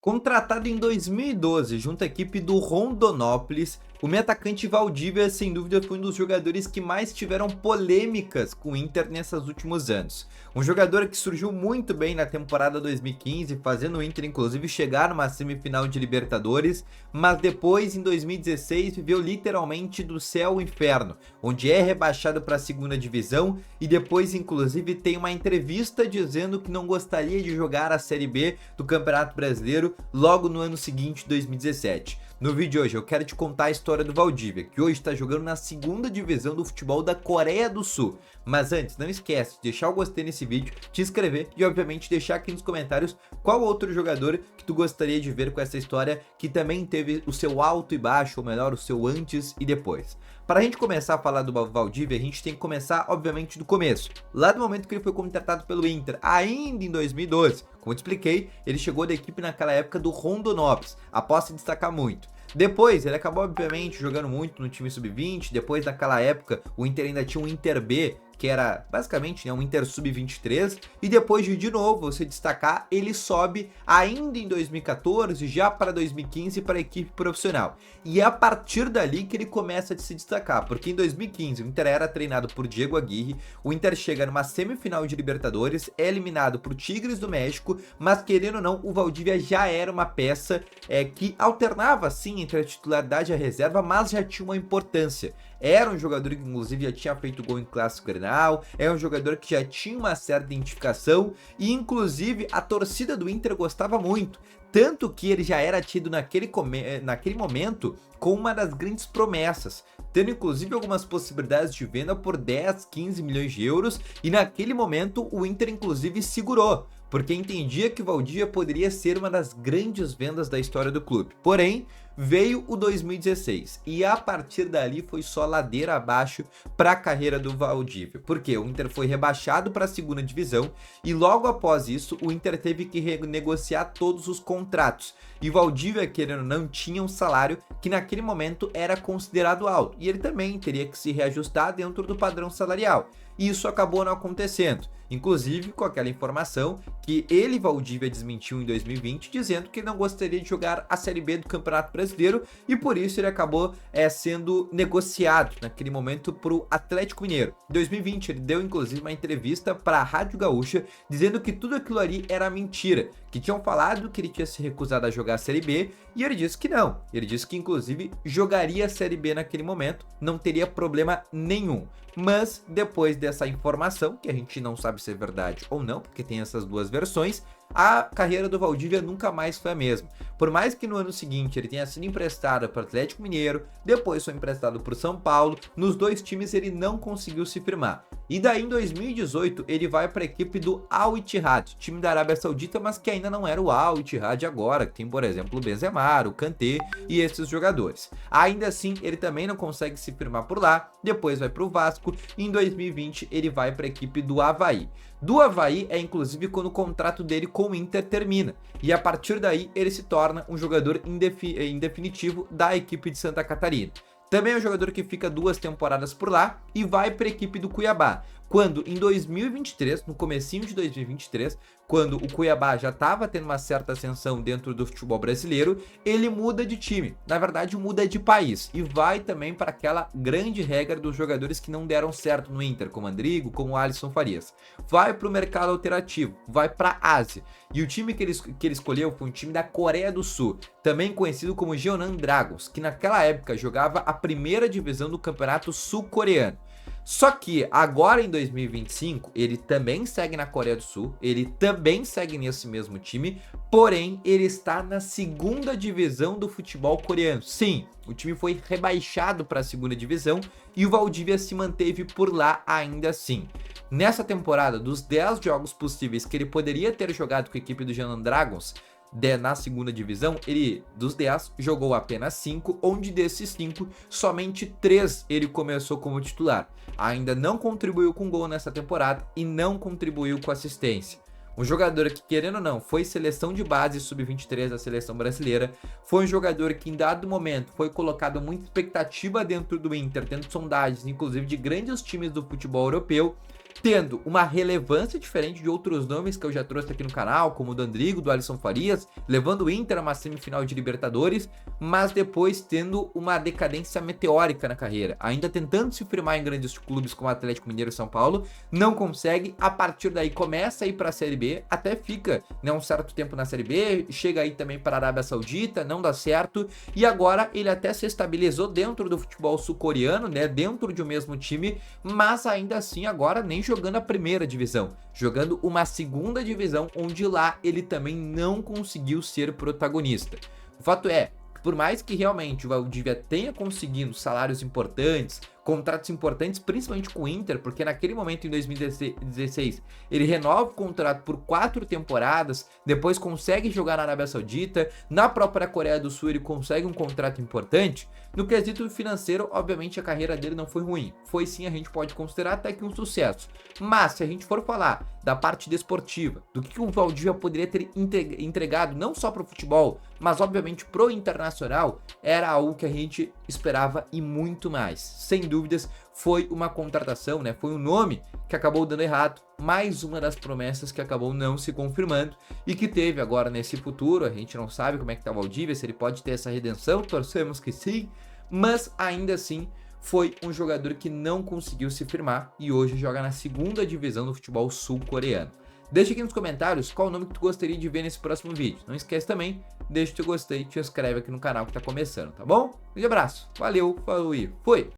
Contratado em 2012 junto à equipe do Rondonópolis, o meio atacante Valdívia, sem dúvida, foi um dos jogadores que mais tiveram polêmicas com o Inter nesses últimos anos. Um jogador que surgiu muito bem na temporada 2015, fazendo o Inter inclusive chegar numa semifinal de Libertadores, mas depois, em 2016, viveu literalmente do céu ao inferno, onde é rebaixado para a segunda divisão e depois, inclusive, tem uma entrevista dizendo que não gostaria de jogar a Série B do Campeonato Brasileiro logo no ano seguinte, 2017. No vídeo de hoje eu quero te contar a história do Valdívia, que hoje está jogando na segunda divisão do futebol da Coreia do Sul. Mas antes, não esquece de deixar o gostei nesse vídeo, te inscrever e obviamente deixar aqui nos comentários qual outro jogador que tu gostaria de ver com essa história que também teve o seu alto e baixo, ou melhor, o seu antes e depois. Para a gente começar a falar do Valdívia, a gente tem que começar, obviamente, do começo. Lá do momento que ele foi contratado pelo Inter, ainda em 2012. Como eu te expliquei, ele chegou da equipe naquela época do Rondonópolis, após se destacar muito. Depois, ele acabou, obviamente, jogando muito no time sub-20. Depois, naquela época, o Inter ainda tinha um Inter B, que era basicamente, né, um Inter sub-23, e depois de novo se destacar, ele sobe ainda em 2014, já para 2015 para a equipe profissional. E é a partir dali que ele começa a se destacar, porque em 2015 o Inter era treinado por Diego Aguirre, o Inter chega numa semifinal de Libertadores, é eliminado por Tigres do México, mas querendo ou não, o Valdívia já era uma peça que alternava sim entre a titularidade e a reserva, mas já tinha uma importância. Era um jogador que inclusive já tinha feito gol em Clássico Grenal, é um jogador que já tinha uma certa identificação e inclusive a torcida do Inter gostava muito. Tanto que ele já era tido naquele momento como uma das grandes promessas, tendo inclusive algumas possibilidades de venda por 10, 15 milhões de euros, e naquele momento o Inter inclusive segurou, porque entendia que o Valdívia poderia ser uma das grandes vendas da história do clube. Porém, veio o 2016 e a partir dali foi só ladeira abaixo para a carreira do Valdívia, porque o Inter foi rebaixado para a segunda divisão e logo após isso o Inter teve que renegociar todos os contratos. E Valdívia, querendo ou não, tinha um salário que naquele momento era considerado alto e ele também teria que se reajustar dentro do padrão salarial. E isso acabou não acontecendo, inclusive com aquela informação que ele, Valdívia, desmentiu em 2020, dizendo que não gostaria de jogar a Série B do Campeonato Brasileiro e por isso ele acabou sendo negociado naquele momento para o Atlético Mineiro. Em 2020 ele deu inclusive uma entrevista para a Rádio Gaúcha dizendo que tudo aquilo ali era mentira, que tinham falado que ele tinha se recusado a jogar a Série B e ele disse que não. Ele disse que inclusive jogaria a Série B naquele momento, não teria problema nenhum. Mas depois dessa informação, que a gente não sabe se é verdade ou não, porque tem essas duas versões, a carreira do Valdívia nunca mais foi a mesma. Por mais que no ano seguinte ele tenha sido emprestado para o Atlético Mineiro, depois foi emprestado para o São Paulo, nos dois times ele não conseguiu se firmar. E daí em 2018 ele vai para a equipe do Al Ittihad, time da Arábia Saudita, mas que ainda não era o Al Ittihad agora, que tem, por exemplo, o Benzema, o Kanté e esses jogadores. Ainda assim, ele também não consegue se firmar por lá, depois vai para o Vasco e em 2020 ele vai para a equipe do Avaí. Do Avaí é inclusive quando o contrato dele com o Inter termina, e a partir daí ele se torna um jogador indefinitivo da equipe de Santa Catarina. Também é um jogador que fica 2 temporadas por lá e vai para a equipe do Cuiabá, quando em 2023, no comecinho de 2023, quando o Cuiabá já estava tendo uma certa ascensão dentro do futebol brasileiro, ele muda de time, na verdade muda de país, e vai também para aquela grande regra dos jogadores que não deram certo no Inter, como Andrigo, como Alisson Farias. Vai para o mercado alternativo, vai para a Ásia, e o time que ele escolheu foi um time da Coreia do Sul, também conhecido como Jeonam Dragons, que naquela época jogava a primeira divisão do campeonato sul-coreano. Só que agora em 2025 ele também segue na Coreia do Sul, ele também segue nesse mesmo time, porém ele está na segunda divisão do futebol coreano. Sim, o time foi rebaixado para a segunda divisão e o Valdívia se manteve por lá ainda assim. Nessa temporada, dos 10 jogos possíveis que ele poderia ter jogado com a equipe do Jeonam Dragons, na segunda divisão, ele dos 10 jogou apenas 5, onde desses 5, somente 3 ele começou como titular. Ainda não contribuiu com gol nessa temporada e não contribuiu com assistência. Um jogador que, querendo ou não, foi seleção de base sub-23 da seleção brasileira, foi um jogador que em dado momento foi colocado muita expectativa dentro do Inter, tendo sondagens inclusive de grandes times do futebol europeu, tendo uma relevância diferente de outros nomes que eu já trouxe aqui no canal, como o do Andrigo, do Alisson Farias, levando o Inter a uma semifinal de Libertadores, mas depois tendo uma decadência meteórica na carreira, ainda tentando se firmar em grandes clubes como Atlético Mineiro e São Paulo, não consegue, a partir daí começa a ir para a Série B, até fica, né, um certo tempo na Série B, chega aí também para a Arábia Saudita, não dá certo, e agora ele até se estabilizou dentro do futebol sul-coreano, né, dentro de um mesmo time, mas ainda assim agora nem jogando a primeira divisão, jogando uma segunda divisão, onde lá ele também não conseguiu ser protagonista. O fato é, por mais que realmente o Valdívia tenha conseguido salários importantes, contratos importantes, principalmente com o Inter, porque naquele momento, em 2016, ele renova o contrato por 4 temporadas, depois consegue jogar na Arábia Saudita, na própria Coreia do Sul ele consegue um contrato importante. No quesito financeiro, obviamente a carreira dele não foi ruim, foi sim, a gente pode considerar até que um sucesso. Mas se a gente for falar da parte desportiva, do que o Valdívia poderia ter entregado não só para o futebol, mas obviamente pro internacional, era algo que a gente esperava e muito mais. Sem dúvidas, foi uma contratação, né? Foi um nome que acabou dando errado, mais uma das promessas que acabou não se confirmando e que teve agora nesse futuro. A gente não sabe como é que tá o Valdívia, se ele pode ter essa redenção, torcemos que sim, mas ainda assim foi um jogador que não conseguiu se firmar e hoje joga na segunda divisão do futebol sul-coreano. Deixa aqui nos comentários qual o nome que tu gostaria de ver nesse próximo vídeo. Não esquece também, deixa o teu gostei, te inscreve aqui no canal que tá começando, tá bom? Um grande abraço, valeu, falou e fui!